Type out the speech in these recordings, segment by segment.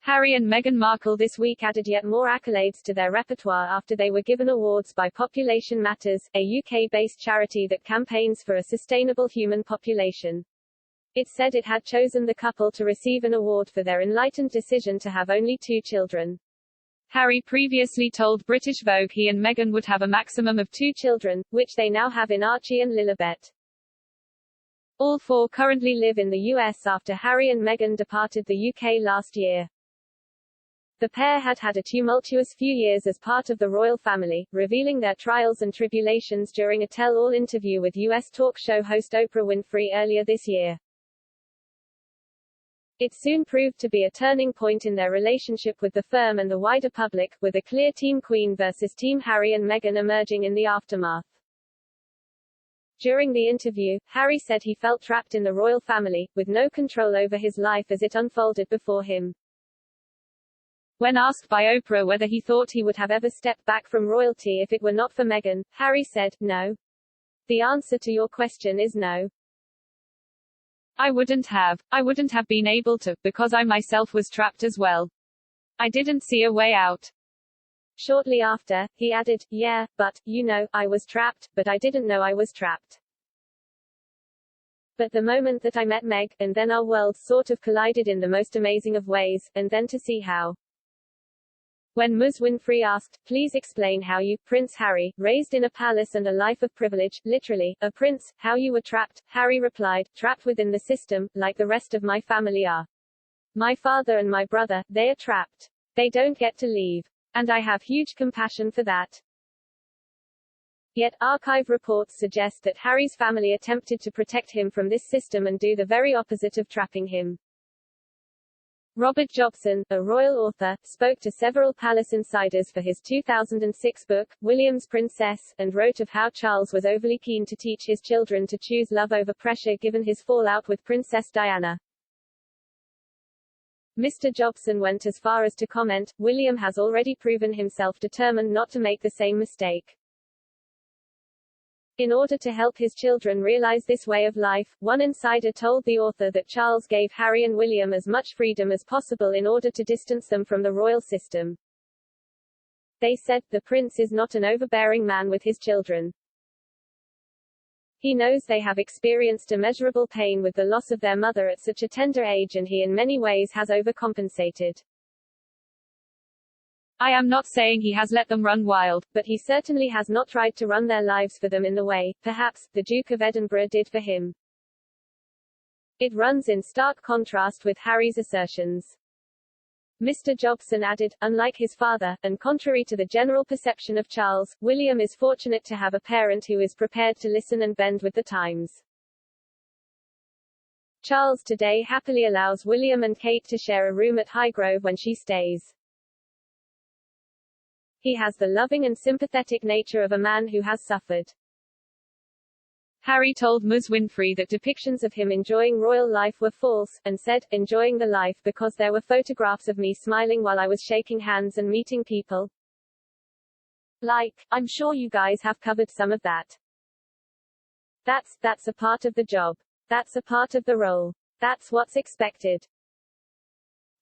Harry and Meghan Markle this week added yet more accolades to their repertoire after they were given awards by Population Matters, a UK-based charity that campaigns for a sustainable human population. It said it had chosen the couple to receive an award for their enlightened decision to have only 2 children. Harry previously told British Vogue he and Meghan would have a maximum of 2 children, which they now have in Archie and Lilibet. All 4 currently live in the US after Harry and Meghan departed the UK last year. The pair had had a tumultuous few years as part of the royal family, revealing their trials and tribulations during a tell-all interview with US talk show host Oprah Winfrey earlier this year. It soon proved to be a turning point in their relationship with the firm and the wider public, with a clear Team Queen versus Team Harry and Meghan emerging in the aftermath. During the interview, Harry said he felt trapped in the royal family, with no control over his life as it unfolded before him. When asked by Oprah whether he thought he would have ever stepped back from royalty if it were not for Meghan, Harry said, "No. The answer to your question is no. I wouldn't have been able to, because I myself was trapped as well. I didn't see a way out." Shortly after, he added, "Yeah, but, I was trapped, but I didn't know I was trapped. But the moment that I met Meg, and then our worlds sort of collided in the most amazing of ways, and then to see how." When Ms. Winfrey asked, "Please explain how you, Prince Harry, raised in a palace and a life of privilege, literally, a prince, how you were trapped," Harry replied, "Trapped within the system, like the rest of my family are. My father and my brother, they are trapped. They don't get to leave. And I have huge compassion for that." Yet, archive reports suggest that Harry's family attempted to protect him from this system and do the very opposite of trapping him. Robert Jobson, a royal author, spoke to several palace insiders for his 2006 book, William's Princess, and wrote of how Charles was overly keen to teach his children to choose love over pressure given his fallout with Princess Diana. Mr. Jobson went as far as to comment, "William has already proven himself determined not to make the same mistake." In order to help his children realize this way of life, one insider told the author that Charles gave Harry and William as much freedom as possible in order to distance them from the royal system. They said, "The prince is not an overbearing man with his children. He knows they have experienced immeasurable pain with the loss of their mother at such a tender age, and he in many ways has overcompensated. I am not saying he has let them run wild, but he certainly has not tried to run their lives for them in the way, perhaps, the Duke of Edinburgh did for him." It runs in stark contrast with Harry's assertions. Mr. Jobson added, "Unlike his father, and contrary to the general perception of Charles, William is fortunate to have a parent who is prepared to listen and bend with the times. Charles today happily allows William and Kate to share a room at Highgrove when she stays. He has the loving and sympathetic nature of a man who has suffered." Harry told Ms. Winfrey that depictions of him enjoying royal life were false, and said, "Enjoying the life because there were photographs of me smiling while I was shaking hands and meeting people. I'm sure you guys have covered some of that. That's a part of the job. That's a part of the role. That's what's expected.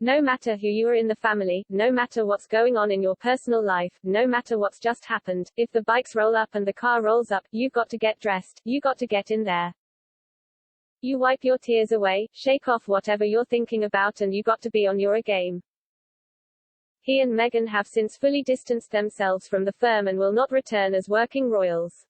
No matter who you are in the family, no matter what's going on in your personal life, no matter what's just happened, if the bikes roll up and the car rolls up, you've got to get dressed, you got to get in there. You wipe your tears away, shake off whatever you're thinking about, and you got to be on your A game." He and Meghan have since fully distanced themselves from the firm and will not return as working royals.